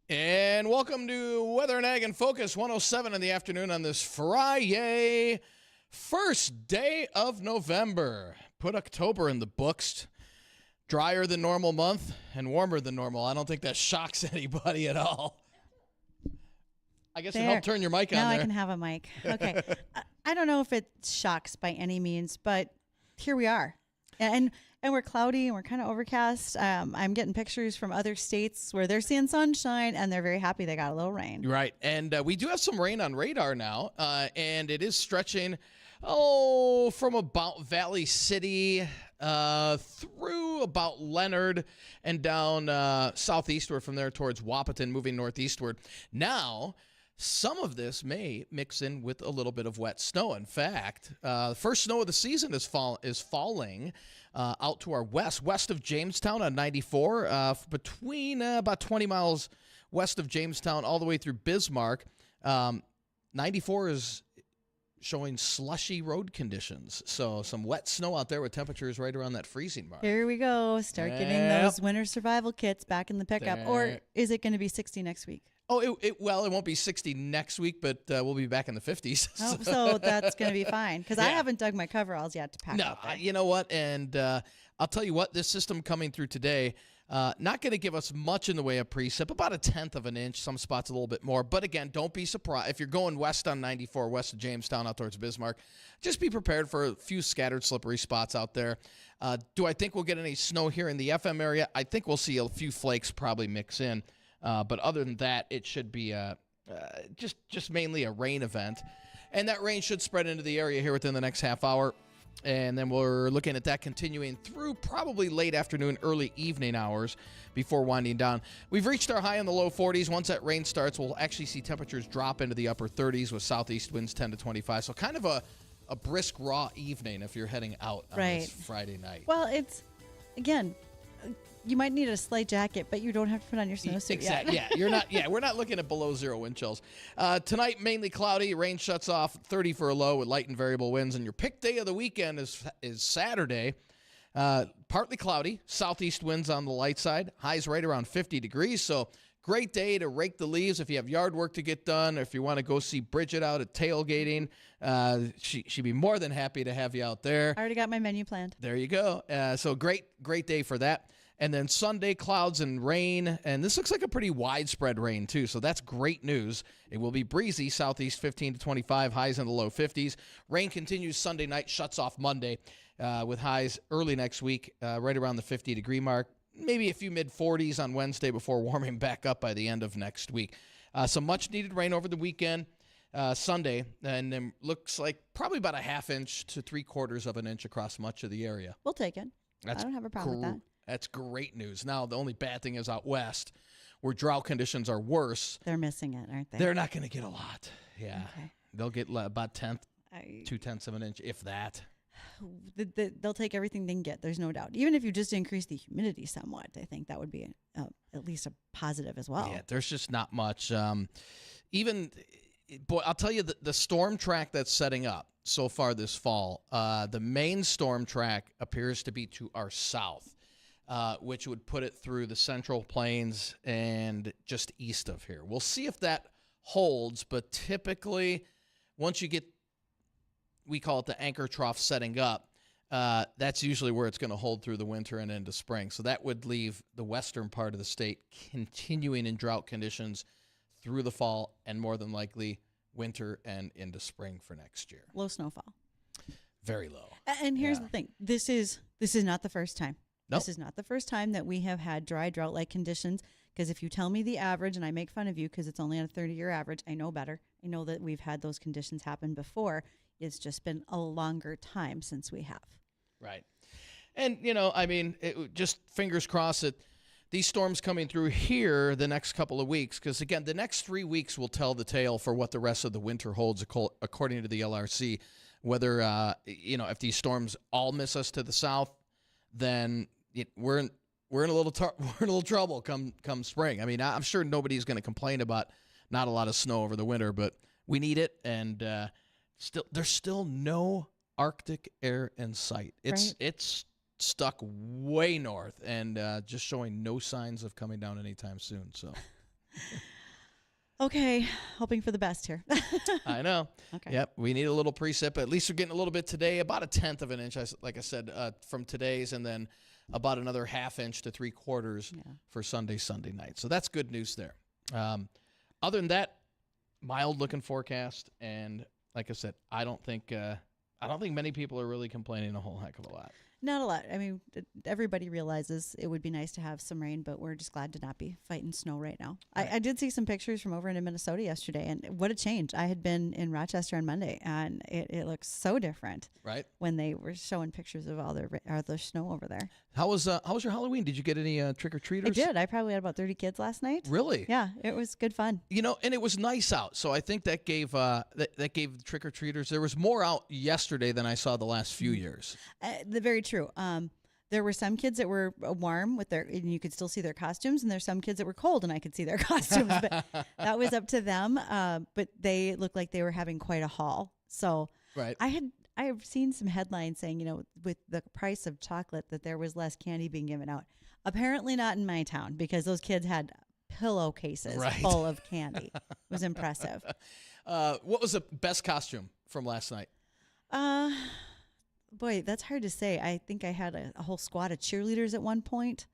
And welcome to Weather and Ag and Focus 107 in the afternoon on this Friday, first day of November. Put October in the books. Drier than normal month and warmer than normal. I don't think that shocks anybody at all. I guess it helped turn your mic on now there. I can have a mic. Okay. I don't know if it shocks by any means, but here we are. And we're cloudy and we're kind of overcast. I'm getting pictures from other states where they're seeing sunshine and they're very happy they got a little rain. Right. And we do have some rain on radar now, and it is stretching, from about Valley City through about Leonard and down southeastward from there towards Wahpeton, moving northeastward. Now, some of this may mix in with a little bit of wet snow. In fact, the first snow of the season is falling out to our west of Jamestown on 94, between about 20 miles west of Jamestown all the way through Bismarck. 94 is showing slushy road conditions. So some wet snow out there with temperatures right around that freezing mark. Here we go. Start getting those winter survival kits back in the pickup. Or is it going to be 60 next week? Oh, it won't be 60 next week, but we'll be back in the 50s. Oh, so that's going to be fine because I haven't dug my coveralls yet to pack up there. You know what? And I'll tell you what, this system coming through today, not going to give us much in the way of precip, about 1/10 of an inch, some spots a little bit more. But again, don't be surprised. If you're going west on 94, west of Jamestown out towards Bismarck, just be prepared for a few scattered slippery spots out there. Do I think we'll get any snow here in the FM area? I think we'll see a few flakes probably mix in. But other than that, it should be just mainly a rain event. And that rain should spread into the area here within the next half hour. And then we're looking at that continuing through probably late afternoon, early evening hours before winding down. We've reached our high in the low 40s. Once that rain starts, we'll actually see temperatures drop into the upper 30s with southeast winds 10 to 25. So kind of a brisk, raw evening if you're heading out on this Friday night. Well, it's, again, you might need a slight jacket, but you don't have to put on your snowsuit Exactly. yet. Yeah, you're not. Yeah, we're not looking at below zero wind chills. Tonight, mainly cloudy. Rain shuts off 30 for a low with light and variable winds. And your pick day of the weekend is Saturday. Partly cloudy. Southeast winds on the light side. Highs right around 50 degrees. So great day to rake the leaves if you have yard work to get done. Or if you want to go see Bridgette out at tailgating, she'd be more than happy to have you out there. I already got my menu planned. There you go. So great day for that. And then Sunday, clouds and rain. And this looks like a pretty widespread rain, too. So that's great news. It will be breezy, southeast 15 to 25, highs in the low 50s. Rain continues Sunday night, shuts off Monday with highs early next week, right around the 50-degree mark. Maybe a few mid-40s on Wednesday before warming back up by the end of next week. Some much-needed rain over the weekend, Sunday. And then looks like probably about 1/2 inch to 3/4 of an inch across much of the area. We'll take it. I don't have a problem with that. That's great news. Now, the only bad thing is out west, where drought conditions are worse. They're missing it, aren't they? They're not going to get a lot. Yeah. Okay. They'll get about 2/10 of an inch, if that. They'll take everything they can get. There's no doubt. Even if you just increase the humidity somewhat, I think that would be at least a positive as well. Yeah, there's just not much. Boy, I'll tell you, the storm track that's setting up so far this fall, the main storm track appears to be to our south. Which would put it through the Central Plains and just east of here. We'll see if that holds, but typically once you get, we call it the anchor trough setting up, that's usually where it's going to hold through the winter and into spring. So that would leave the western part of the state continuing in drought conditions through the fall and more than likely winter and into spring for next year. Low snowfall. Very low. And here's the thing. This is not the first time. Nope. This is not the first time that we have had dry drought-like conditions, because if you tell me the average, and I make fun of you because it's only on a 30-year average, I know better. I know that we've had those conditions happen before. It's just been a longer time since we have. Right. And, just fingers crossed that these storms coming through here the next couple of weeks, because, again, the next 3 weeks will tell the tale for what the rest of the winter holds, according to the LRC, whether, if these storms all miss us to the south, then we're in a little trouble come spring. I mean, I'm sure nobody's going to complain about not a lot of snow over the winter, but we need it, and there's still no Arctic air in sight. It's stuck way north and just showing no signs of coming down anytime soon. So Okay, hoping for the best here. I know. Okay. Yep, we need a little precip. At least we're getting a little bit today, about a tenth of an inch, like I said, from today's, and then about another half inch to 3/4 for Sunday night. So that's good news there. Other than that, mild looking forecast, and like I said, I don't think many people are really complaining a whole heck of a lot. Not a lot. I mean, everybody realizes it would be nice to have some rain, but we're just glad to not be fighting snow right now. Right. I did see some pictures from over in Minnesota yesterday, and what a change. I had been in Rochester on Monday, and it looks so different Right. when they were showing pictures of all the snow over there. How was your Halloween? Did you get any trick-or-treaters? I did. I probably had about 30 kids last night. Really? Yeah, it was good fun. You know, and it was nice out, so I think that gave that gave trick-or-treaters. There was more out yesterday than I saw the last few years. Very true. There were some kids that were warm with and you could still see their costumes, and there's some kids that were cold, and I could see their costumes, but that was up to them. But they looked like they were having quite a haul. So Right. I have seen some headlines saying, with the price of chocolate, that there was less candy being given out. Apparently not in my town, because those kids had pillowcases Right. full of candy. It was impressive. What was the best costume from last night? Boy, that's hard to say. I think I had a whole squad of cheerleaders at one point.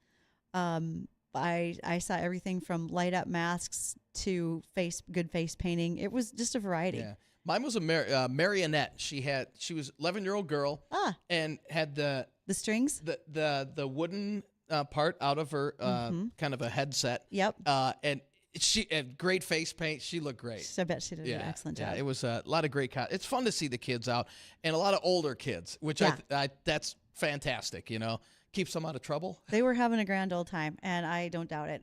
I saw everything from light up masks to good face painting. It was just a variety. Yeah. Mine was a marionette. She was 11-year-old girl and had the strings, the wooden part out of her kind of a headset. Yep. And she had great face paint. She looked great. I bet she did an excellent job. Yeah, it was a lot of great. It's fun to see the kids out, and a lot of older kids, which I that's fantastic. Keeps them out of trouble. They were having a grand old time, and I don't doubt it.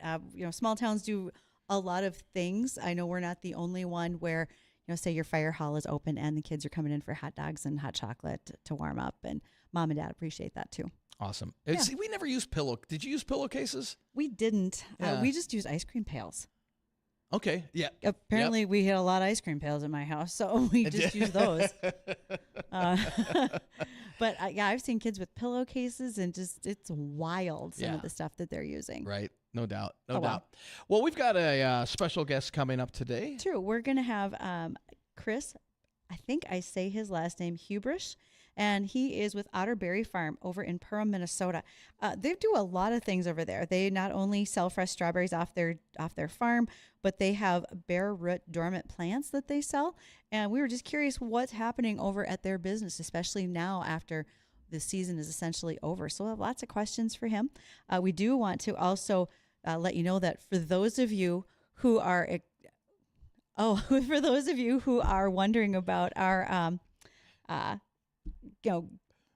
Small towns do a lot of things. I know we're not the only one where, say your fire hall is open and the kids are coming in for hot dogs and hot chocolate to warm up, and mom and dad appreciate that too. Awesome. Yeah. See, we never used Did you use pillowcases? We didn't. Yeah. We just used ice cream pails. Okay. Yeah. Apparently, we had a lot of ice cream pails in my house, so we just used those. But I've seen kids with pillowcases, and it's wild some of the stuff that they're using. Right. No doubt. No wow. doubt. Well, we've got a special guest coming up today. True. We're going to have Chris, I think I say his last name, Hubrish, and he is with Otterberry Farm over in Perham, Minnesota. They do a lot of things over there. They not only sell fresh strawberries off their farm, but they have bare root dormant plants that they sell. And we were just curious what's happening over at their business, especially now after the season is essentially over. So we'll have lots of questions for him. We do want to also let you know that for those of you who are wondering about our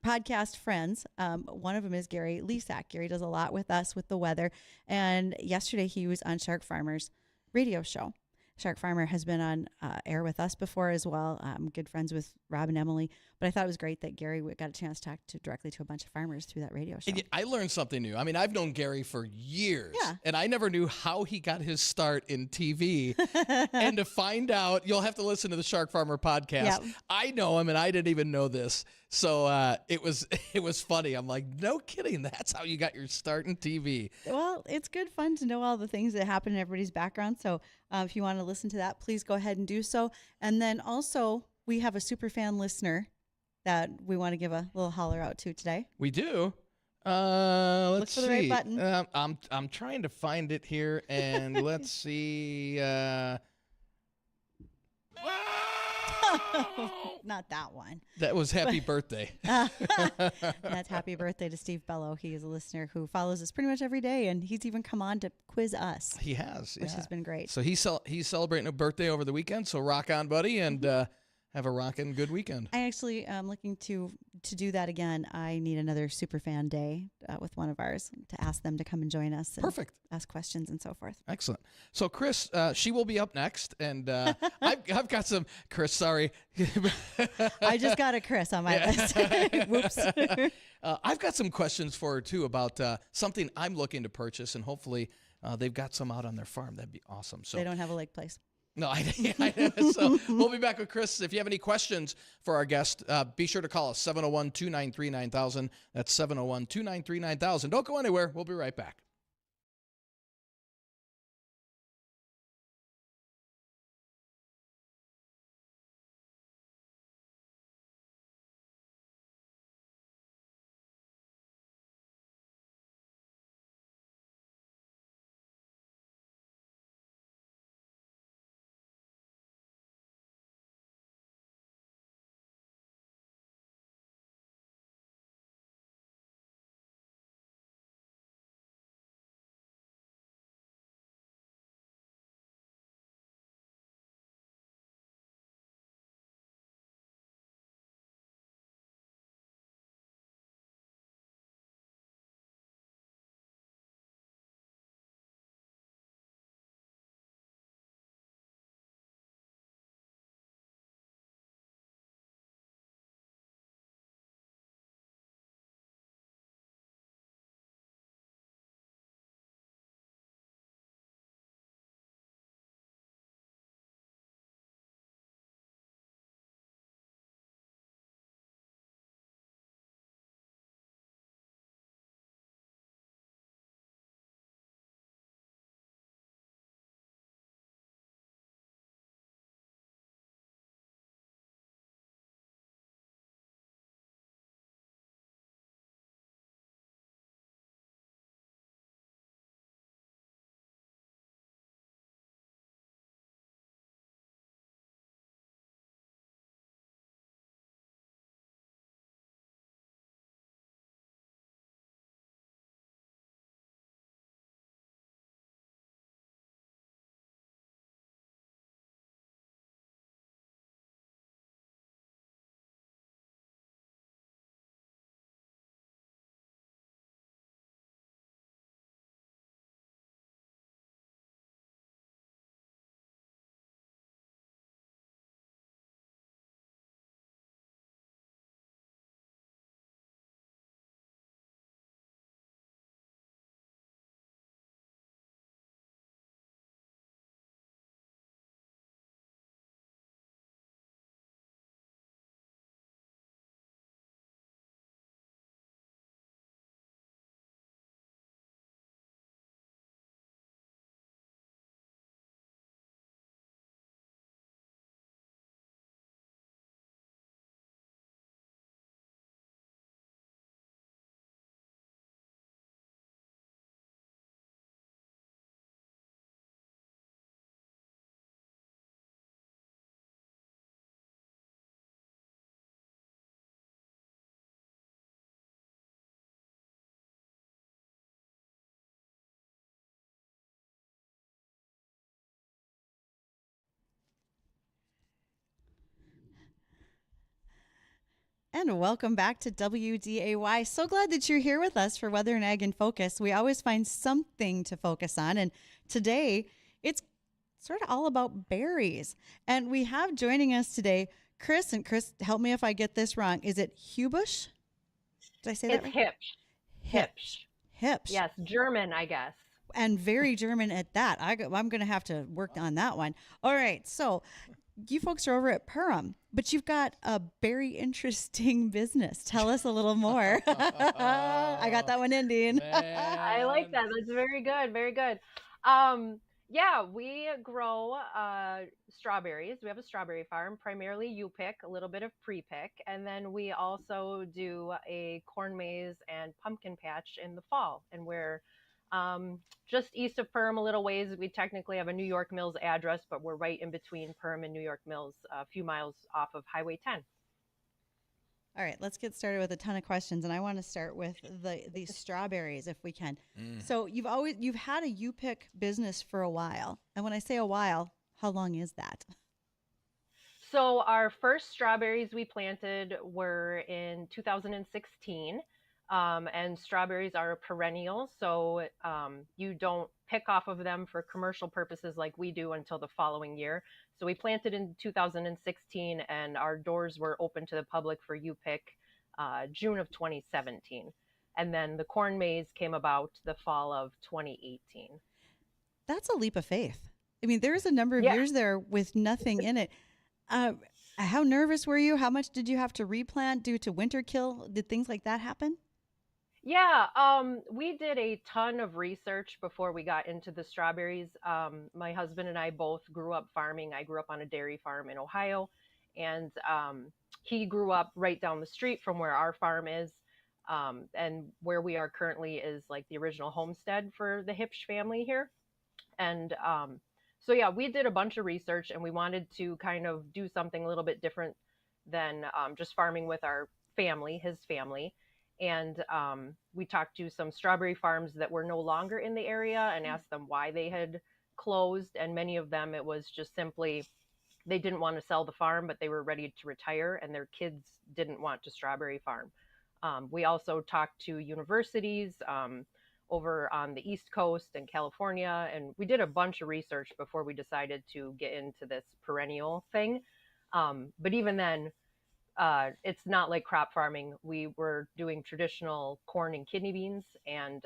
podcast friends, one of them is Gary Lesak. Gary does a lot with us with the weather, and yesterday he was on Shark Farmer's radio show. Shark Farmer has been on air with us before as well. I'm good friends with Rob and Emily, but I thought it was great that Gary got a chance to talk directly to a bunch of farmers through that radio show. And I learned something new. I mean, I've known Gary for years, and I never knew how he got his start in TV. And to find out, you'll have to listen to the Shark Farmer podcast. Yep. I know him, and I didn't even know this. So it was funny. I'm like, no kidding. That's how you got your start in TV. Well, it's good fun to know all the things that happen in everybody's background. So if you want to listen to that, please go ahead and do so. And then also, we have a super fan listener that we want to give a little holler out to today. We do. Let's Look for the right see. button. I'm trying to find it here, and let's see. Not that one. That was happy birthday. That's happy birthday to Steve Bello. He is a listener who follows us pretty much every day, and he's even come on to quiz us. He has, which has been great. So he's celebrating a birthday over the weekend. So rock on, buddy, and have a rockin' good weekend. I actually am looking to do that again. I need another super fan day with one of ours to ask them to come and join us. And Perfect. Ask questions and so forth. Excellent. So Chris, she will be up next, and I've got some Chris. Sorry, I just got a Chris on my list. Whoops. I've got some questions for her too about something I'm looking to purchase, and hopefully they've got some out on their farm. That'd be awesome. So they don't have a lake place. No, so we'll be back with Chris. If you have any questions for our guest, be sure to call us, 701-293-9000. That's 701-293-9000. Don't go anywhere. We'll be right back. And welcome back to WDAY. So glad that you're here with us for Weather and Ag in Focus. We always find something to focus on. And today, it's sort of all about berries. And we have joining us today Chris. And Chris, help me if I get this wrong. Is it Hubush? Did I say that It's right? Hipsch. Hipsch. Yes, German, I guess. And very German at that. I'm going to have to work on that one. All right. So you folks are over at Purim, but you've got a very interesting business. Tell us a little more. I got that one in, Dean. I like that. That's very good. Very good. Yeah, we grow strawberries. We have a strawberry farm, primarily U-pick, a little bit of pre-pick, and then we also do a corn maze and pumpkin patch in the fall. And we're just east of Perm, a little ways. We technically have a New York Mills address, but we're right in between Perm and New York Mills, a few miles off of Highway 10. All right, let's get started with a ton of questions, and I want to start with the strawberries if we can. So you've had a U-pick business for a while, and when I say a while, how long is that? So our first strawberries we planted were in 2016. And strawberries are a perennial, so you don't pick off of them for commercial purposes like we do until the following year. So we planted in 2016, and our doors were open to the public for U-pick June of 2017. And then the corn maze came about the fall of 2018. That's a leap of faith. I mean, there's a number of years there with nothing in it. How nervous were you? How much did you have to replant due to winter kill? Did things like that happen? Yeah, we did a ton of research before we got into the strawberries. My husband and I both grew up farming. I grew up on a dairy farm in Ohio, and he grew up right down the street from where our farm is. And where we are currently is like the original homestead for the Hipsch family here. And so, yeah, we did a bunch of research, and we wanted to kind of do something a little bit different than just farming with our family, his family. And we talked to some strawberry farms that were no longer in the area and asked them why they had closed. And many of them, it was just simply they didn't want to sell the farm, but they were ready to retire, and their kids didn't want to strawberry farm. We also talked to universities over on the East Coast and California, and we did a bunch of research before we decided to get into this perennial thing. But even then, it's not like crop farming. We were doing traditional corn and kidney beans, and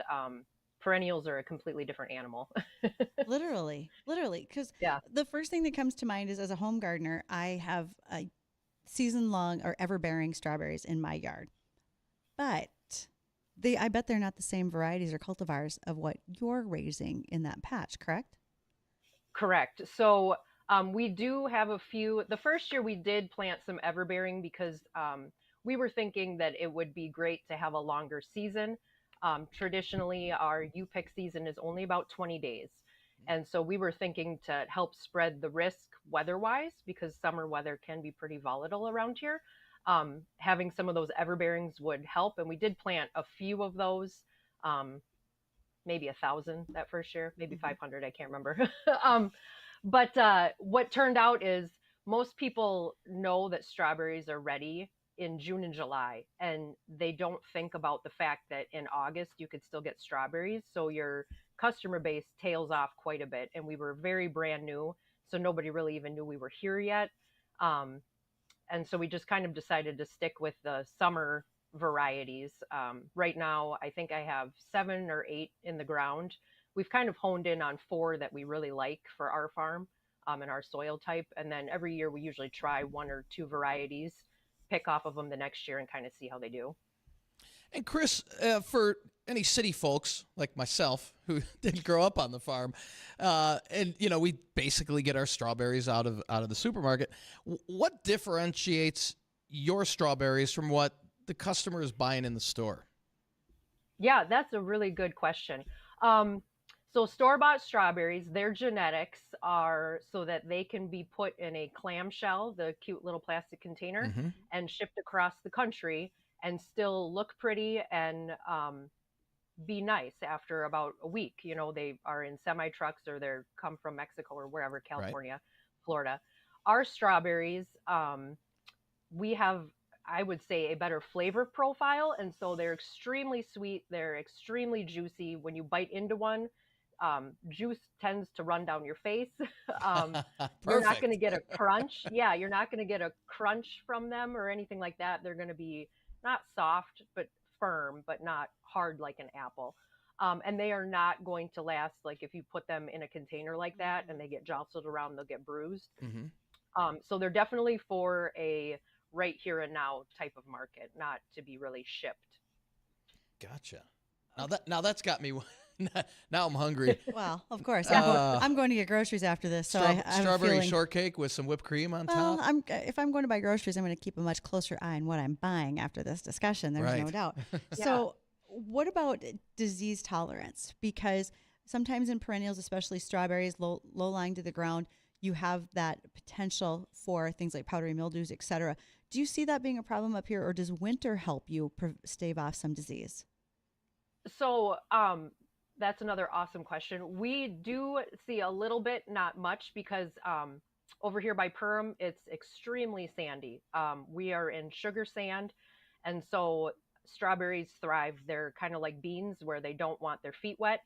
perennials are a completely different animal. Literally, because the first thing that comes to mind is, as a home gardener, I have a season-long or ever-bearing strawberries in my yard, but I bet they're not the same varieties or cultivars of what you're raising in that patch, correct? Correct. So we do have a few. The first year we did plant some everbearing because we were thinking that it would be great to have a longer season. Traditionally, our U-pick season is only about 20 days. And so we were thinking to help spread the risk weather-wise, because summer weather can be pretty volatile around here. Having some of those everbearings would help. And we did plant a few of those, maybe 1,000 that first year, maybe 500, I can't remember. But what turned out is most people know that strawberries are ready in June and July, and they don't think about the fact that in August you could still get strawberries. So your customer base tails off quite a bit. And we were very brand new, so nobody really even knew we were here yet. And so we just kind of decided to stick with the summer varieties. Right now, I think I have 7 or 8 in the ground. We've kind of honed in on 4 that we really like for our farm and our soil type. And then every year we usually try 1 or 2 varieties, pick off of them the next year and kind of see how they do. And Chris, for any city folks like myself who didn't grow up on the farm, and we basically get our strawberries out of the supermarket. What differentiates your strawberries from what the customer is buying in the store? Yeah, that's a really good question. So store-bought strawberries, their genetics are so that they can be put in a clamshell, the cute little plastic container, and shipped across the country and still look pretty and be nice after about a week. They are in semi-trucks or they're come from Mexico or wherever, California, Florida. Our strawberries, we have, I would say, a better flavor profile. And so they're extremely sweet. They're extremely juicy. When you bite into one, juice tends to run down your face. You're not going to Perfect. get a crunch. Yeah, you're not going to get a crunch from them or anything like that. They're going to be not soft, but firm, but not hard like an apple. And they are not going to last, like if you put them in a container like that and they get jostled around, they'll get bruised. Hmm. So they're definitely for a right here and now type of market, not to be really shipped. Gotcha. Now that's got me. Now I'm hungry. Well, of course. Uh, I'm going to get groceries after this, so I have a Strawberry feeling. shortcake with some whipped cream on Well, top. if I'm going to buy groceries, I'm going to keep a much closer eye on what I'm buying after this discussion. There's no Right. doubt. Yeah. So, what about disease tolerance? Because sometimes in perennials, especially strawberries, low lying to the ground, you have that potential for things like powdery mildews, et cetera. Do you see that being a problem up here, or does winter help you stave off some disease? So that's another awesome question. We do see a little bit, not much, because over here by Perham, it's extremely sandy. We are in sugar sand, and so strawberries thrive. They're kind of like beans where they don't want their feet wet.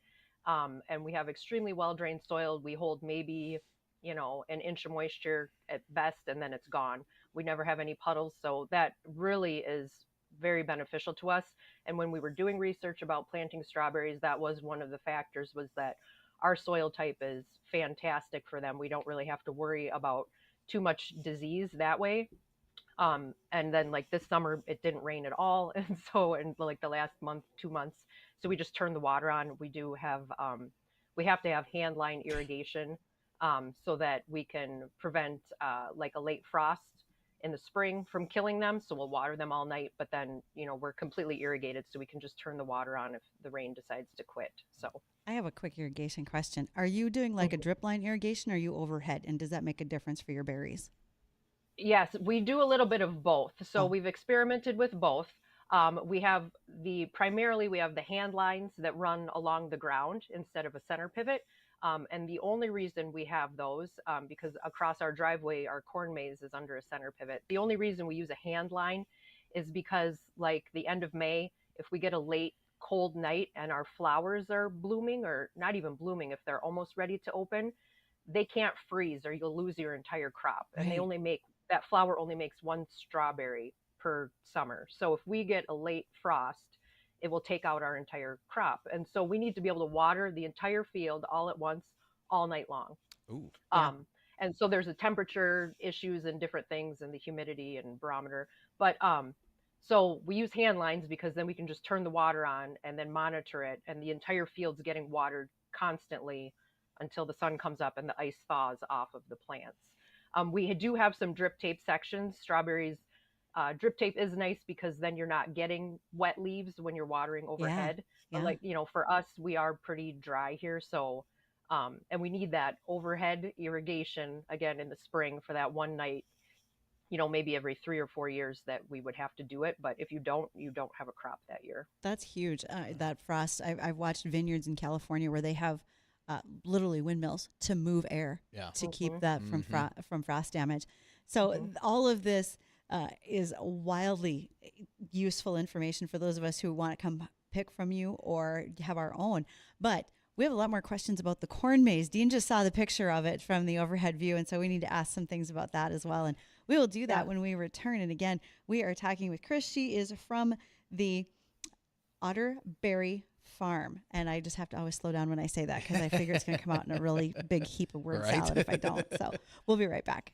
And we have extremely well drained soil. We hold maybe, an inch of moisture at best, and then it's gone. We never have any puddles. So that really is very beneficial to us. And when we were doing research about planting strawberries, that was one of the factors, was that our soil type is fantastic for them. We don't really have to worry about too much disease that way. And then like this summer, it didn't rain at all. And so in like the last month, 2 months, so we just turned the water on. We have to have hand line irrigation, so that we can prevent like a late frost in the spring from killing them. So we'll water them all night, but then, we're completely irrigated, so we can just turn the water on if the rain decides to quit. So I have a quick irrigation question. Are you doing like a drip line irrigation, or are you overhead? And does that make a difference for your berries? yes, we do a little bit of both. So Oh, we've experimented with both. Primarily we have the hand lines that run along the ground instead of a center pivot. And the only reason we have those, because across our driveway, our corn maze is under a center pivot. The only reason we use a hand line is because, like the end of May, if we get a late cold night and our flowers are blooming, or not even blooming, if they're almost ready to open, they can't freeze or you'll lose your entire crop. And right. that flower only makes one strawberry per summer. So if we get a late frost, it will take out our entire crop. And so we need to be able to water the entire field all at once, all night long. Ooh. Yeah. And so there's a temperature issues and different things, and the humidity and barometer. But so we use hand lines because then we can just turn the water on and then monitor it, and the entire field's getting watered constantly until the sun comes up and the ice thaws off of the plants. We do have some drip tape sections. Strawberries, drip tape is nice because then you're not getting wet leaves when you're watering Yeah. overhead. But Yeah. like, for us, we are pretty dry here. So, and we need that overhead irrigation again in the spring for that one night, maybe every 3 or 4 years that we would have to do it. But if you don't have a crop that year. That's huge. That frost. I've watched vineyards in California where they have literally windmills to move air Yeah. to keep Mhm. that from frost damage. So Mhm. all of this is wildly useful information for those of us who want to come pick from you or have our own. But we have a lot more questions about the corn maze. Dean just saw the picture of it from the overhead view, and so we need to ask some things about that as well. And we will do that Yeah. when we return. And again, we are talking with Chris. She is from the Otterberry Farm. And I just have to always slow down when I say that because I figure it's going to come out in a really big heap of word Right. salad if I don't. So we'll be right back.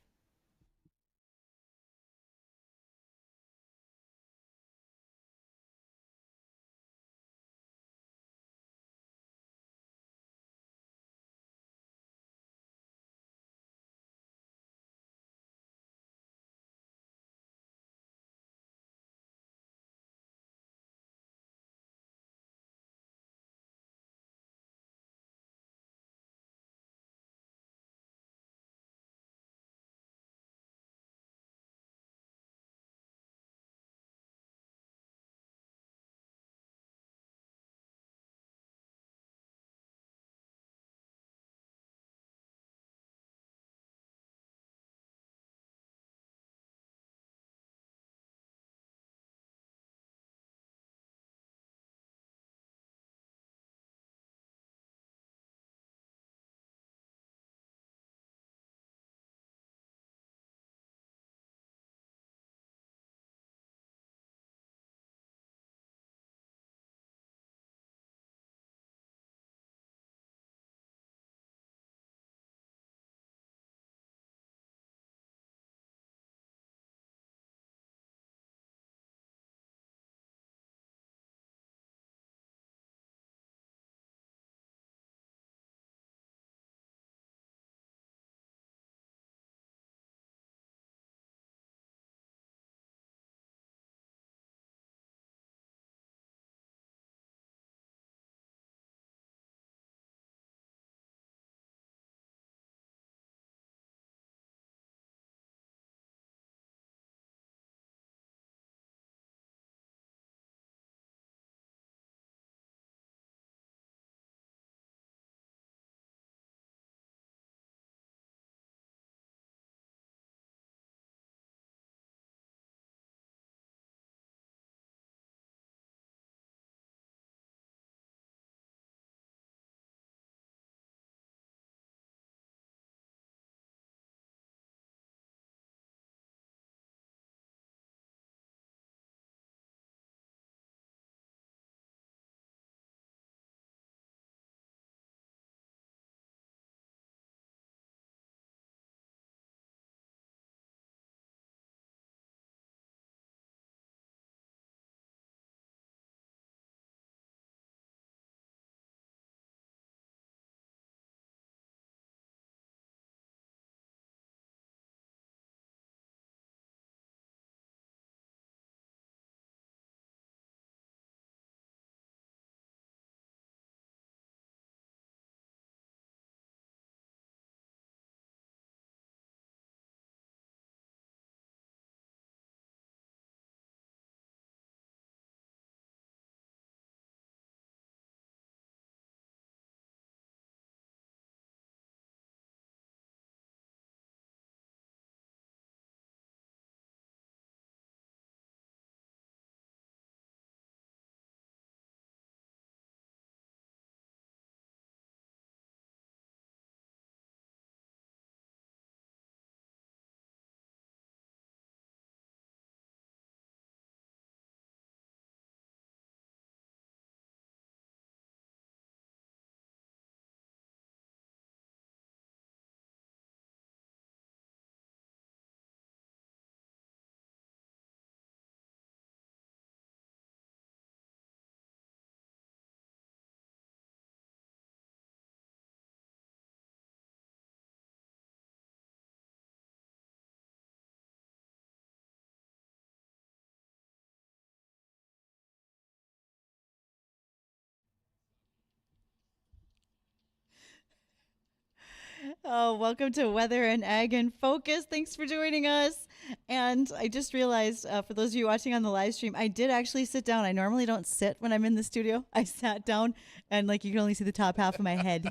Oh, welcome to Weather and Ag in Focus. Thanks for joining us. And I just realized, for those of you watching on the live stream, I did actually sit down. I normally don't sit when I'm in the studio. I sat down, and like you can only see the top half of my head.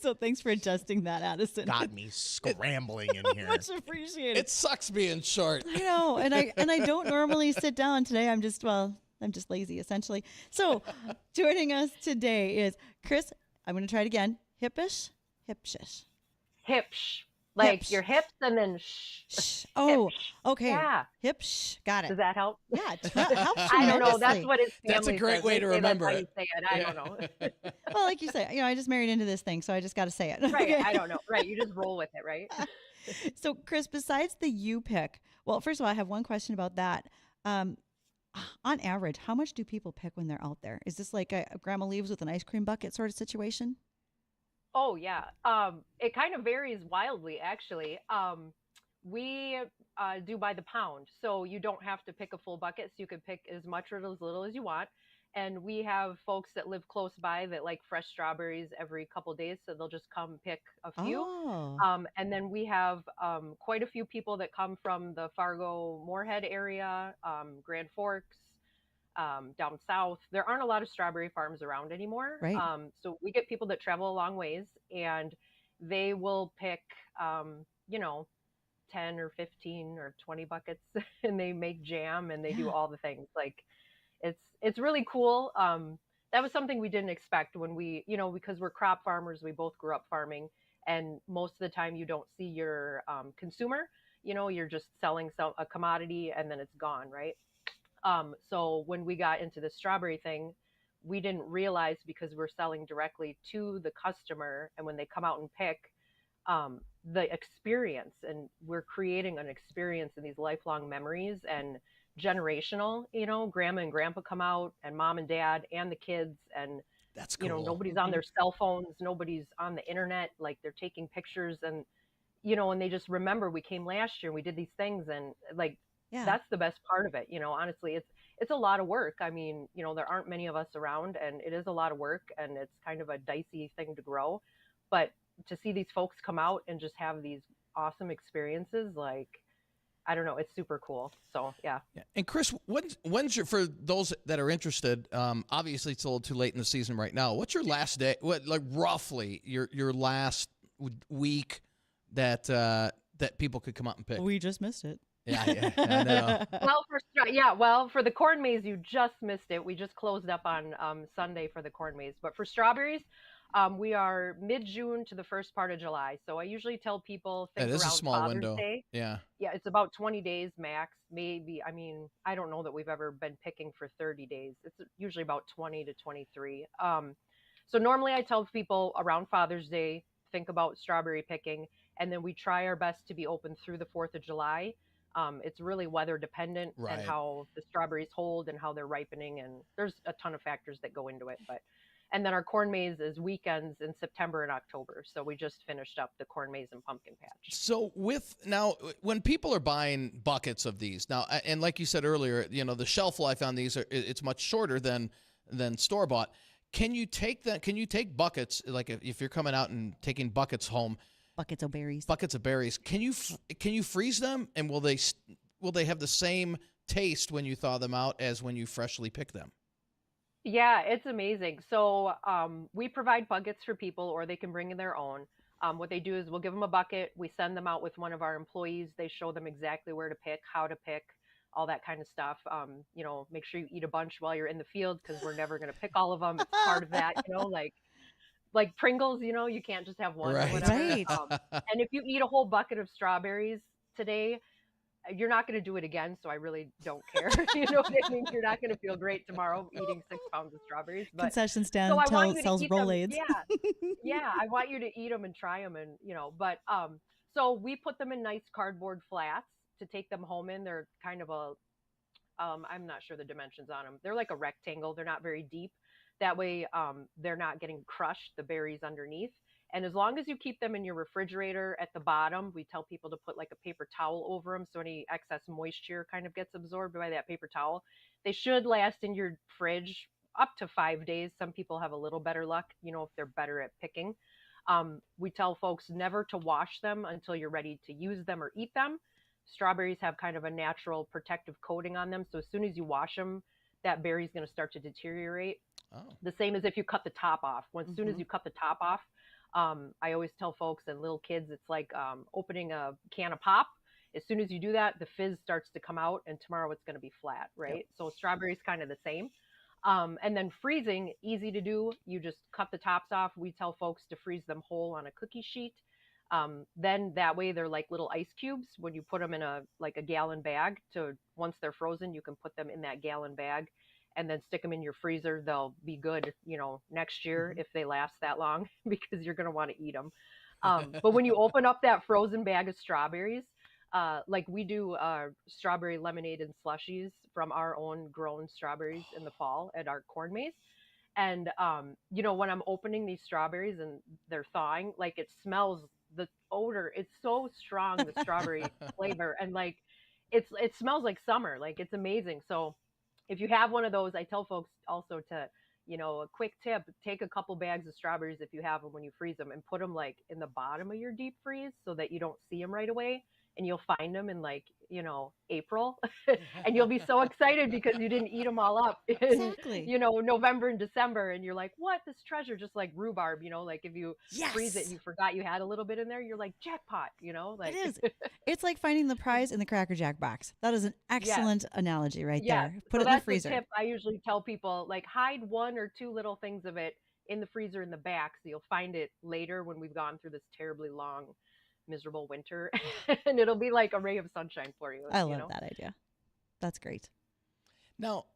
So thanks for adjusting that, Addison. Got me scrambling in here. Much appreciated. It sucks being short. I know, and I don't normally sit down today. I'm just lazy essentially. So joining us today is Chris. I'm going to try it again. Hippish. Hipsh, like Hipsh. your hips and then shh. Oh, Hipsh. okay. Yeah. Hipsh. Got Does it. that help? Yeah, it helps I don't know. tremendously. That's what his family That's a great says. way They to say remember that's how it. you say it. I don't know. Well, like you said, I just married into this thing, so I just got to say it. Right. Okay. I don't know. Right. You just roll with it, right? So, Chris, besides the U pick, well, first of all, I have one question about that. On average, how much do people pick when they're out there? Is this like a grandma leaves with an ice cream bucket sort of situation? Oh yeah. It kind of varies wildly, actually. We do by the pound, so you don't have to pick a full bucket. So you can pick as much or as little as you want. And we have folks that live close by that like fresh strawberries every couple days, so they'll just come pick a few. Oh, And then we have quite a few people that come from the Fargo Moorhead area, Grand Forks, down south. There aren't a lot of strawberry farms around anymore. Right. So we get people that travel a long ways, and they will pick, 10 or 15 or 20 buckets, and they make jam and they do Yeah. all the things. Like it's really cool. That was something we didn't expect when we, because we're crop farmers, we both grew up farming, and most of the time you don't see your consumer. You're just selling a commodity and then it's gone, right? So when we got into the strawberry thing, we didn't realize, because we're selling directly to the customer, and when they come out and pick, the experience, and we're creating an experience in these lifelong memories and generational. Grandma and grandpa come out, and mom and dad and the kids, and That's cool. nobody's on their cell phones, nobody's on the internet, like they're taking pictures, and and they just remember, we came last year and we did these things, and like yeah. that's the best part of it. Honestly, it's a lot of work. I mean, there aren't many of us around, and it is a lot of work, and it's kind of a dicey thing to grow. But to see these folks come out and just have these awesome experiences, like, I don't know, it's super cool. So yeah. And Chris, when's your, for those that are interested, obviously it's a little too late in the season right now. What's your last day? What, like, roughly your last week that people could come out and pick? We just missed it. Yeah, I know. Well, for the corn maze, you just missed it. We just closed up on Sunday for the corn maze. But for strawberries, we are mid-June to the first part of July. So I usually tell people, think That is a around small Father's window. Day. Yeah. Yeah, it's about 20 days max. Maybe, I mean, I don't know that we've ever been picking for 30 days. It's usually about 20 to 23. So normally I tell people around Father's Day, think about strawberry picking, and then we try our best to be open through the 4th of July. It's really weather dependent, Right. and how the strawberries hold and how they're ripening, and there's a ton of factors that go into it. And then our corn maze is weekends in September and October. So we just finished up the corn maze and pumpkin patch. So now, when people are buying buckets of these now, and like you said earlier, the shelf life on these it's much shorter than store bought. Can you take buckets, like if you're coming out and taking buckets home? Buckets of berries. Can you freeze them, and will they have the same taste when you thaw them out as when you freshly pick them? Yeah, it's amazing. So we provide buckets for people, or they can bring in their own. What they do is we'll give them a bucket. We send them out with one of our employees. They show them exactly where to pick, how to pick, all that kind of stuff. Make sure you eat a bunch while you're in the field, because we're never going to pick all of them. It's part of that, like Pringles, you can't just have one or Right. whatever. Right. And if you eat a whole bucket of strawberries today, you're not going to do it again. So I really don't care. You know what I mean? You're not going to feel great tomorrow eating 6 pounds of strawberries. But Concession stand so I want you to sells eat them. Rolaids. Yeah. I want you to eat them and try them, and But so we put them in nice cardboard flats to take them home in. They're kind of I'm not sure the dimensions on them. They're like a rectangle. They're not very deep. That way, they're not getting crushed, the berries underneath. And as long as you keep them in your refrigerator at the bottom, we tell people to put like a paper towel over them, so any excess moisture kind of gets absorbed by that paper towel. They should last in your fridge up to 5 days. Some people have a little better luck, if they're better at picking. We tell folks never to wash them until you're ready to use them or eat them. Strawberries have kind of a natural protective coating on them. So as soon as you wash them, that berry is going to start to deteriorate. Oh. The same as if you cut the top off. As soon as Mhm. you cut the top off, I always tell folks and little kids, it's like opening a can of pop. As soon as you do that, the fizz starts to come out, and tomorrow it's going to be flat, right? Yep. So strawberries kind of the same. And then freezing, easy to do. You just cut the tops off. We tell folks to freeze them whole on a cookie sheet. Then that way they're like little ice cubes. When you put them in a gallon bag, to once they're frozen, you can put them in that gallon bag and then stick them in your freezer. They'll be good, next year if they last that long because you're going to want to eat them. But when you open up that frozen bag of strawberries, like we do strawberry lemonade and slushies from our own grown strawberries in the fall at our corn maze. And, when I'm opening these strawberries and they're thawing, like it smells, the odor, it's so strong, the strawberry flavor. And like, it smells like summer, like it's amazing. So if you have one of those, I tell folks also to, a quick tip, take a couple bags of strawberries if you have them when you freeze them and put them like in the bottom of your deep freeze so that you don't see them right away. And you'll find them in like, April and you'll be so excited because you didn't eat them all up in, Exactly. November and December. And you're like, what? This treasure, just like rhubarb, like if you freeze it Yes. and you forgot you had a little bit in there, you're like jackpot, like It is. It's like finding the prize in the Cracker Jack box. That is an excellent analogy right Yes. there. Put So it in the that's freezer. the tip I usually tell people, like hide one or two little things of it in the freezer in the back so you'll find it later when we've gone through this terribly long, miserable winter and it'll be like a ray of sunshine for you. I love that idea. That's great. Now,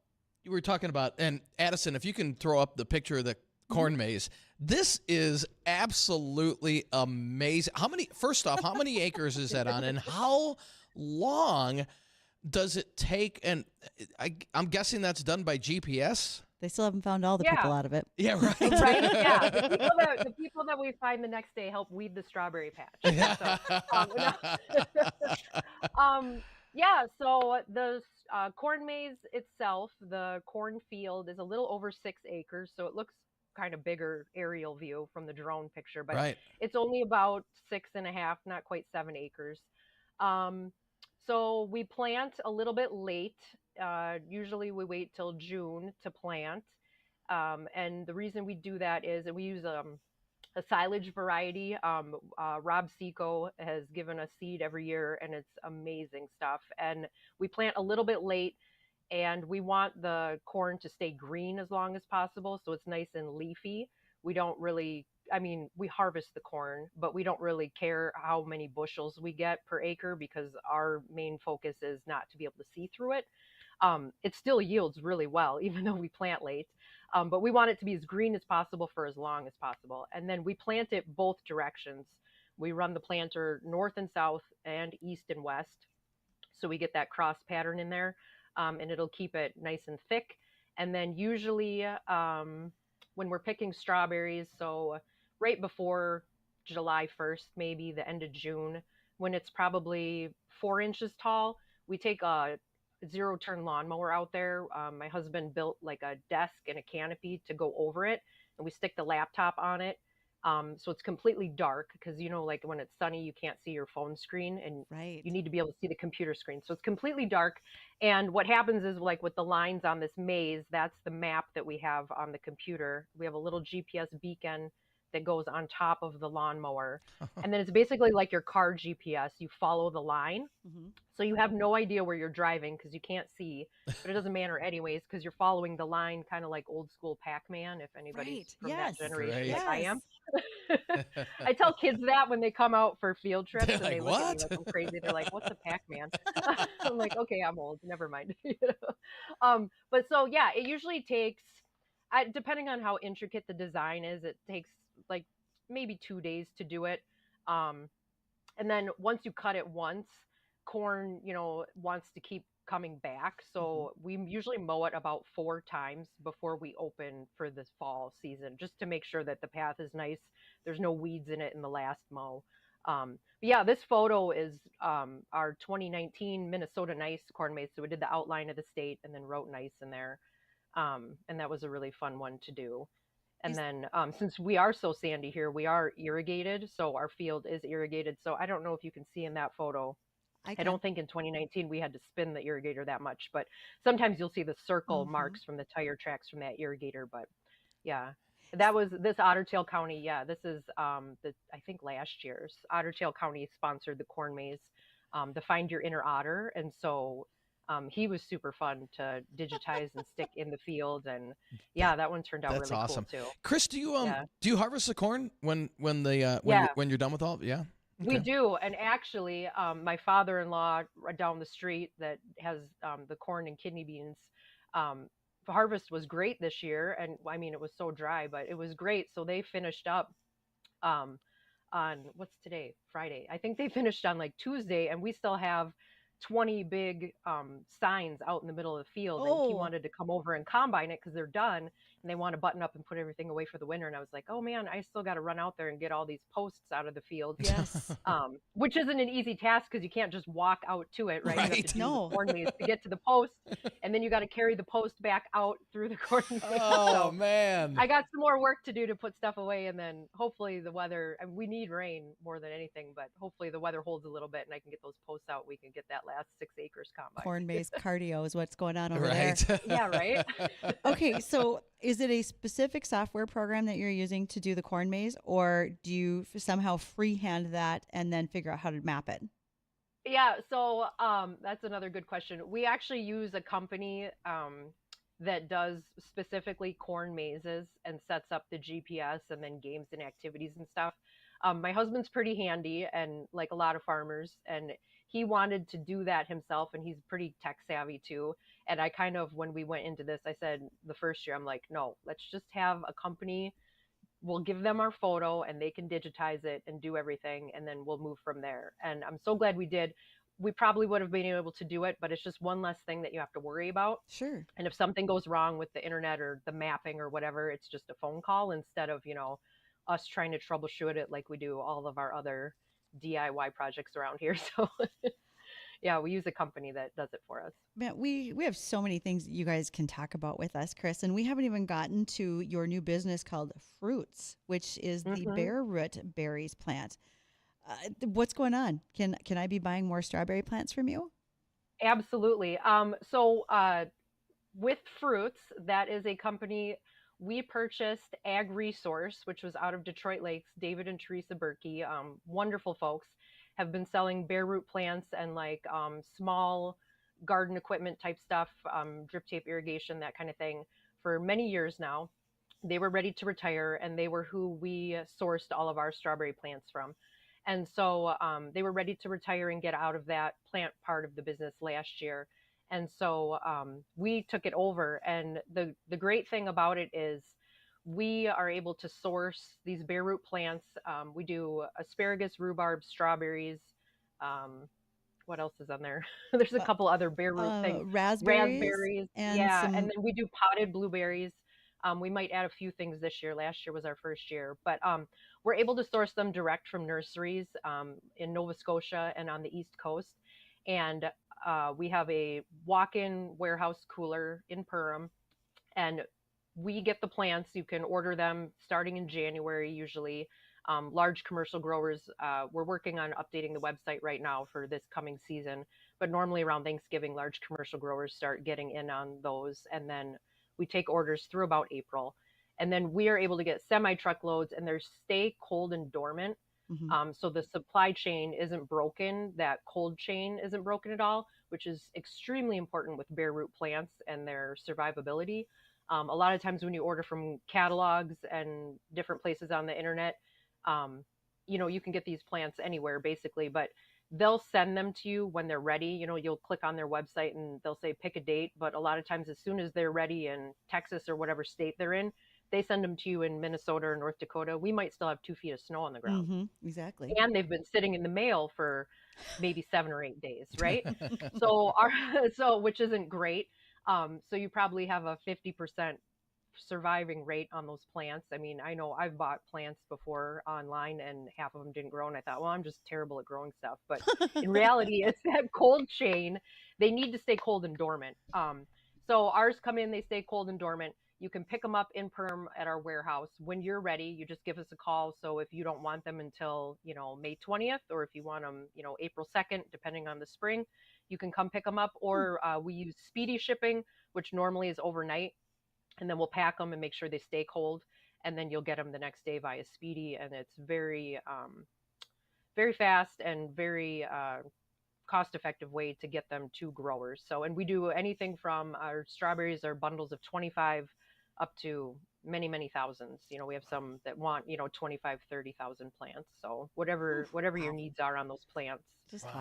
you were talking about, and Addison, if you can throw up the picture of the corn maze, this is absolutely amazing. First off, how many acres is that on, and how long does it take? And I'm guessing that's done by GPS. They still haven't found all the people out of it. Yeah, right. Right? Yeah. The people that we find the next day help weed the strawberry patch. So the corn maze itself, the cornfield is a little over 6 acres. So it looks kind of bigger aerial view from the drone picture, but Right. it's only about 6.5, not quite 7 acres. So we plant a little bit late. Usually we wait till June to plant. And the reason we do that is that we use a silage variety. Rob Seco has given us seed every year, and it's amazing stuff. And we plant a little bit late, and we want the corn to stay green as long as possible, so it's nice and leafy. We don't really, we harvest the corn, but we don't really care how many bushels we get per acre because our main focus is not to be able to see through it. It still yields really well, even though we plant late. But we want it to be as green as possible for as long as possible. And then we plant it both directions. We run the planter north and south and east and west. So we get that cross pattern in there, and it'll keep it nice and thick. And then usually when we're picking strawberries, so right before July 1st, maybe the end of June, when it's probably 4 inches tall, we take a zero-turn lawnmower out there. My husband built like a desk and a canopy to go over it, and we stick the laptop on it. So it's completely dark because, like when it's sunny, you can't see your phone screen and you need to be able to see the computer screen. So it's completely dark. And what happens is, like with the lines on this maze, that's the map that we have on the computer. We have a little GPS beacon that goes on top of the lawnmower. And then it's basically like your car GPS. You follow the line. Mm-hmm. So you have no idea where you're driving because you can't see, but it doesn't matter anyways because you're following the line, kind of like old school Pac-Man, if anybody's from that generation like I am. I tell kids that when they come out for field trips and they look at me like I'm crazy. They're like, what's a Pac-Man? I'm like, okay, I'm old. Never mind. But so, yeah, it usually takes, depending on how intricate the design is, it takes like maybe 2 days to do it. And then once you cut it once, corn, wants to keep coming back. So we usually mow it about 4 times before we open for this fall season, just to make sure that the path is nice. There's no weeds in it in the last mow. But yeah, this photo is our 2019 Minnesota Nice corn maze. So we did the outline of the state and then wrote nice in there. And that was a really fun one to do. And then since we are so sandy here, we are irrigated. So our field is irrigated. So I don't know if you can see in that photo. I can. don't think in 2019 we had to spin the irrigator that much, but sometimes you'll see the circle marks from the tire tracks from that irrigator. But yeah, that was this Otter Tail County. Yeah, this is I think last year's Otter Tail County sponsored the corn maze, the Find Your Inner Otter, and so he was super fun to digitize and stick in the field, and yeah, that one turned out That's really awesome. cool too. Chris, do you Yeah. do you harvest the corn when Yeah. when you're done with all? Yeah. We Okay. do, and actually, my father-in-law down the street that has the corn and kidney beans. The harvest was great this year, and I mean it was so dry, but it was great. So they finished up um, on what's today? Friday. I think they finished on like Tuesday, and we still have 20 big signs out in the middle of the field. And he Oh, wanted to come over and combine it because they're done and they want to button up and put everything away for the winter. And I was like, oh man, I still got to run out there and get all these posts out of the field. yes. Which isn't an easy task because you can't just walk out to it, right? You have Right. to do No. the corn maze to get to the post, and then you got to carry the post back out through the corn maze. Oh So man. I got some more work to do to put stuff away, and then hopefully the weather, and we need rain more than anything, but hopefully the weather holds a little bit and I can get those posts out. We can get that last 6 acres combined. Corn maze cardio is what's going on over Right. there. Yeah, right? Okay, so is it a specific software program that you're using to do the corn maze, or do you somehow freehand that and then figure out how to map it? Yeah, so that's another good question. We actually use a company that does specifically corn mazes and sets up the GPS and then games and activities and stuff. My husband's pretty handy and like a lot of farmers, and he wanted to do that himself, and he's pretty tech savvy too. And I kind of, when we went into this, I said the first year, I'm like, no, let's just have a company. We'll give them our photo and they can digitize it and do everything, and then we'll move from there. And I'm so glad we did. We probably would have been able to do it, but it's just one less thing that you have to worry about. Sure. And if something goes wrong with the internet or the mapping or whatever, it's just a phone call instead of, us trying to troubleshoot it like we do all of our other DIY projects around here. So yeah, we use a company that does it for us. Man, we have so many things that you guys can talk about with us, Chris, and we haven't even gotten to your new business called Fruits, which is the bare root berries plant. What's going on? Can I be buying more strawberry plants from you? Absolutely. So with Fruits, that is a company we purchased Ag Resource, which was out of Detroit Lakes. David and Teresa Berkey, wonderful folks, have been selling bare root plants and like small garden equipment type stuff, drip tape irrigation, that kind of thing for many years now. They were ready to retire, and they were who we sourced all of our strawberry plants from. And so they were ready to retire and get out of that plant part of the business last year. And so we took it over. And the great thing about it is we are able to source these bare root plants. We do asparagus, rhubarb, strawberries. What else is on there? There's a couple other bare root things. Raspberries, and yeah. some... And then we do potted blueberries. We might add a few things this year. Last year was our first year, but we're able to source them direct from nurseries in Nova Scotia and on the East Coast. And we have a walk-in warehouse cooler in Perham, and we get the plants. You can order them starting in January, usually. Large commercial growers, we're working on updating the website right now for this coming season, but normally around Thanksgiving, large commercial growers start getting in on those, and then we take orders through about April. And then we are able to get semi-truckloads, and they stay cold and dormant. So the supply chain isn't broken. That cold chain isn't broken at all, which is extremely important with bare root plants and their survivability. A lot of times when you order from catalogs and different places on the internet, you can get these plants anywhere basically, but they'll send them to you when they're ready. You'll click on their website and they'll say pick a date, but a lot of times as soon as they're ready in Texas or whatever state they're in, they send them to you in Minnesota or North Dakota. We might still have 2 feet of snow on the ground. Exactly. And they've been sitting in the mail for maybe 7 or 8 days, right? Which isn't great. So you probably have a 50% surviving rate on those plants. I mean, I know I've bought plants before online and half of them didn't grow, and I thought, well, I'm just terrible at growing stuff. But in reality, it's that cold chain. They need to stay cold and dormant. So ours come in, they stay cold and dormant. You can pick them up in perm at our warehouse. When you're ready, you just give us a call. So if you don't want them until, May 20th, or if you want them, April 2nd, depending on the spring, you can come pick them up. Or we use speedy shipping, which normally is overnight. And then we'll pack them and make sure they stay cold. And then you'll get them the next day via speedy. And it's very, very fast and very cost-effective way to get them to growers. So, and we do anything from our strawberries are bundles of 25 up to many, many thousands. We have some that want, 25, 30,000 plants. So whatever your needs are on those plants,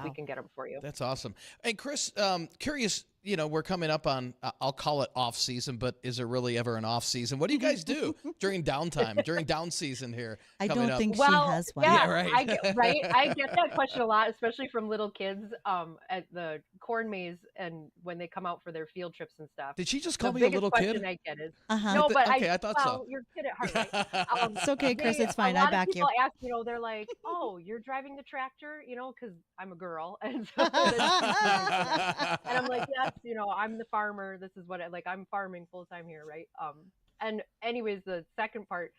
we can get them for you. That's awesome. And Chris, curious, we're coming up on, I'll call it off season, but is there really ever an off season? What do you guys do during downtime, during down season here? I don't think she Well, has one. yeah, right. I get that question a lot, especially from little kids at the corn maze and when they come out for their field trips and stuff. Did she just The call me a biggest little question kid? I get is, Uh-huh. no, but okay, I thought so. you're a kid at heart, right? It's okay, Chris. It's fine. A I lot back of you. people ask, they're like, "Oh, you're driving the tractor," because I'm a girl, and so and I'm like, "Yes, I'm the farmer. This is what I'm farming full time here, right?" And anyways, the second part,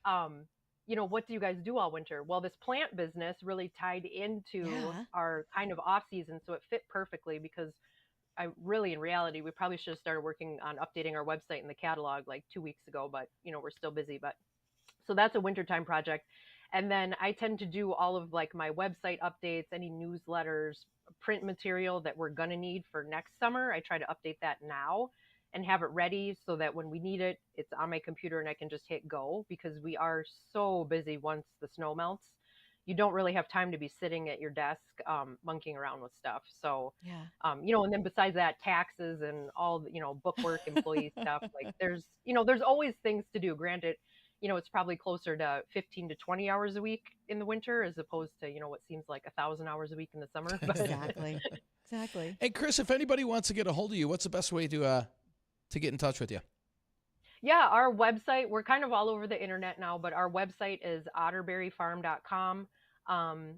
what do you guys do all winter? Well, this plant business really tied into our kind of off season, so it fit perfectly because in reality, we probably should have started working on updating our website and the catalog like 2 weeks ago, but we're still busy. But so that's a wintertime project. And then I tend to do all of like my website updates, any newsletters, print material that we're going to need for next summer. I try to update that now and have it ready so that when we need it, it's on my computer and I can just hit go, because we are so busy once the snow melts. You don't really have time to be sitting at your desk monkeying around with stuff. So, and then besides that, taxes and all the, bookwork, employee stuff, like there's always things to do. Granted, it's probably closer to 15 to 20 hours a week in the winter as opposed to, what seems like 1,000 hours a week in the summer. But Exactly. Hey, Chris, if anybody wants to get a hold of you, what's the best way to get in touch with you? Yeah, our website, we're kind of all over the internet now, but our website is otterberryfarm.com.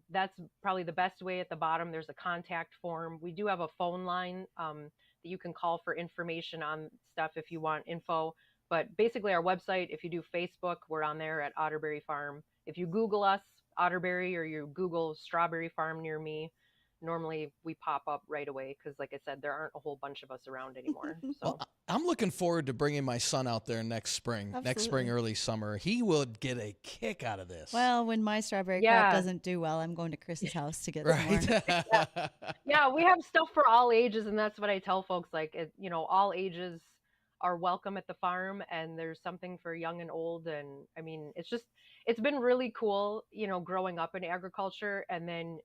That's probably the best way. At the bottom, there's a contact form. We do have a phone line that you can call for information on stuff if you want info. But basically our website, if you do Facebook, we're on there at Otterberry Farm. If you Google us, Otterberry, or you Google strawberry farm near me, normally we pop up right away because, like I said, there aren't a whole bunch of us around anymore. So Well, I'm looking forward to bringing my son out there next spring, early summer. He would get a kick out of this. Well, when my strawberry crop doesn't do well, I'm going to Chris's house to get some more. Yeah, we have stuff for all ages, and that's what I tell folks. Like, all ages are welcome at the farm, and there's something for young and old. And I mean, it's been really cool, growing up in agriculture. And then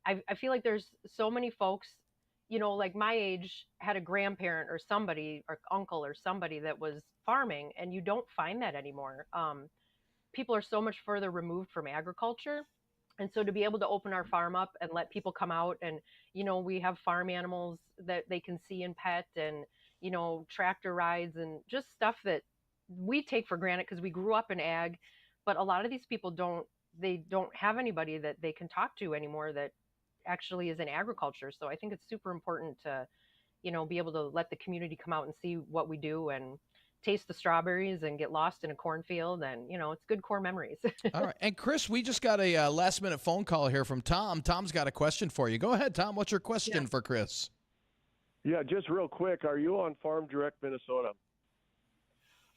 I feel like there's so many folks, like my age had a grandparent or somebody or uncle or somebody that was farming, and you don't find that anymore. People are so much further removed from agriculture. And so to be able to open our farm up and let people come out and, we have farm animals that they can see and pet, and, tractor rides and just stuff that we take for granted because we grew up in ag. But a lot of these people don't have anybody that they can talk to anymore that actually is in agriculture. So I think it's super important to, be able to let the community come out and see what we do and taste the strawberries and get lost in a cornfield. And, it's good core memories. All right. And Chris, we just got a last minute phone call here from Tom. Tom's got a question for you. Go ahead, Tom. What's your question for Chris? Yeah, just real quick. Are you on Farm Direct Minnesota?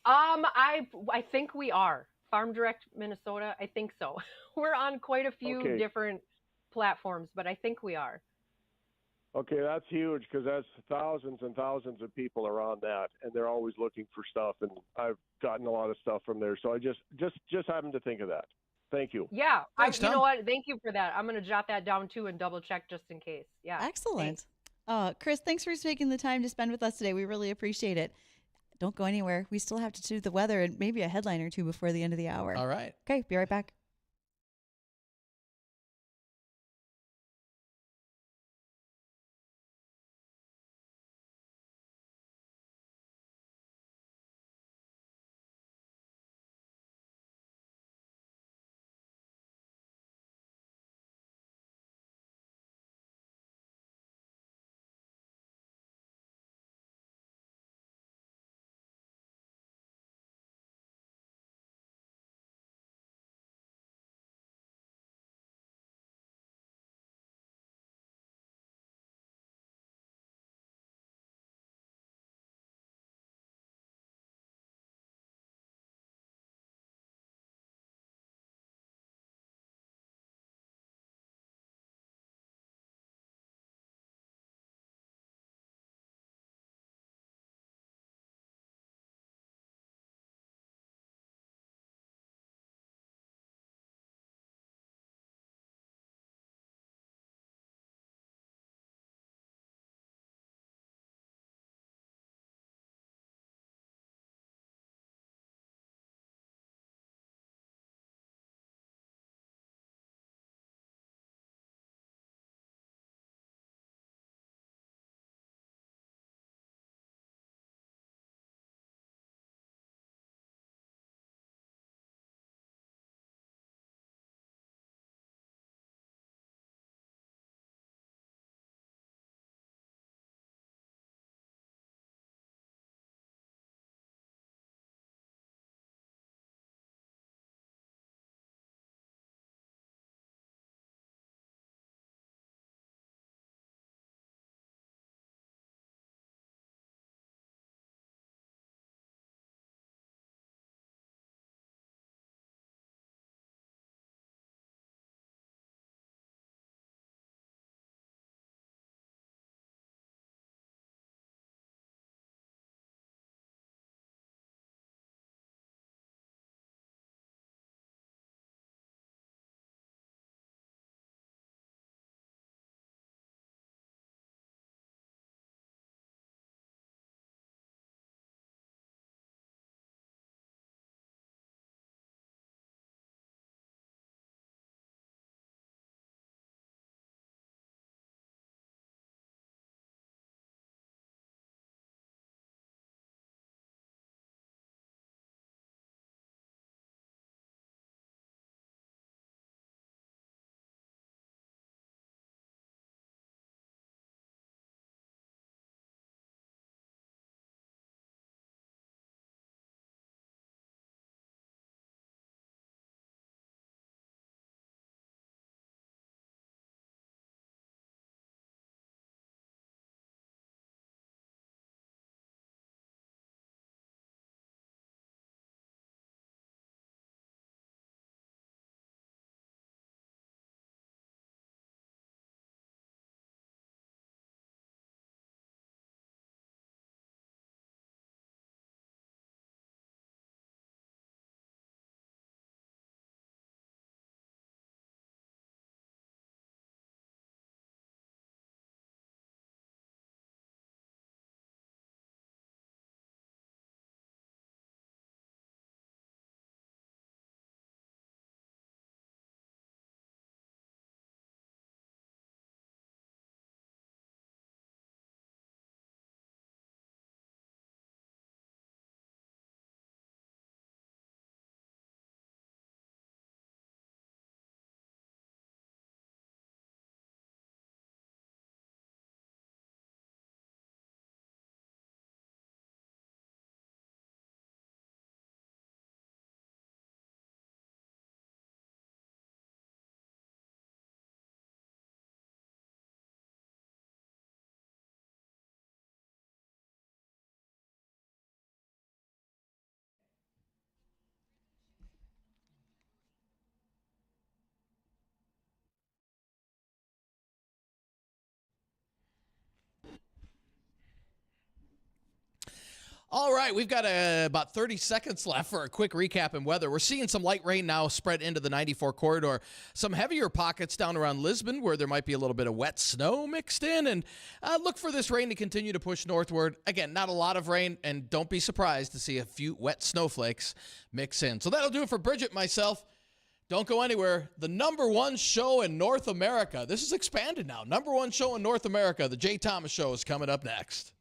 I think we are. Farm Direct Minnesota. I think so. We're on quite a few different platforms, but I think we are. Okay, that's huge because that's thousands and thousands of people are on that, and they're always looking for stuff. And I've gotten a lot of stuff from there, so I just happened to think of that. Thank you. Yeah, Thanks, Tom. You know what? Thank you for that. I'm going to jot that down too and double check just in case. Yeah. Excellent. Chris, thanks for taking the time to spend with us today. We really appreciate it. Don't go anywhere. We still have to do the weather and maybe a headline or two before the end of the hour. All right. Okay, be right back. All right, we've got about 30 seconds left for a quick recap in weather. We're seeing some light rain now spread into the 94 corridor. Some heavier pockets down around Lisbon where there might be a little bit of wet snow mixed in. And look for this rain to continue to push northward. Again, not a lot of rain, and don't be surprised to see a few wet snowflakes mix in. So that'll do it for Bridgette, myself. Don't go anywhere. The number one show in North America. This is expanded now. Number one show in North America. The Jay Thomas Show is coming up next.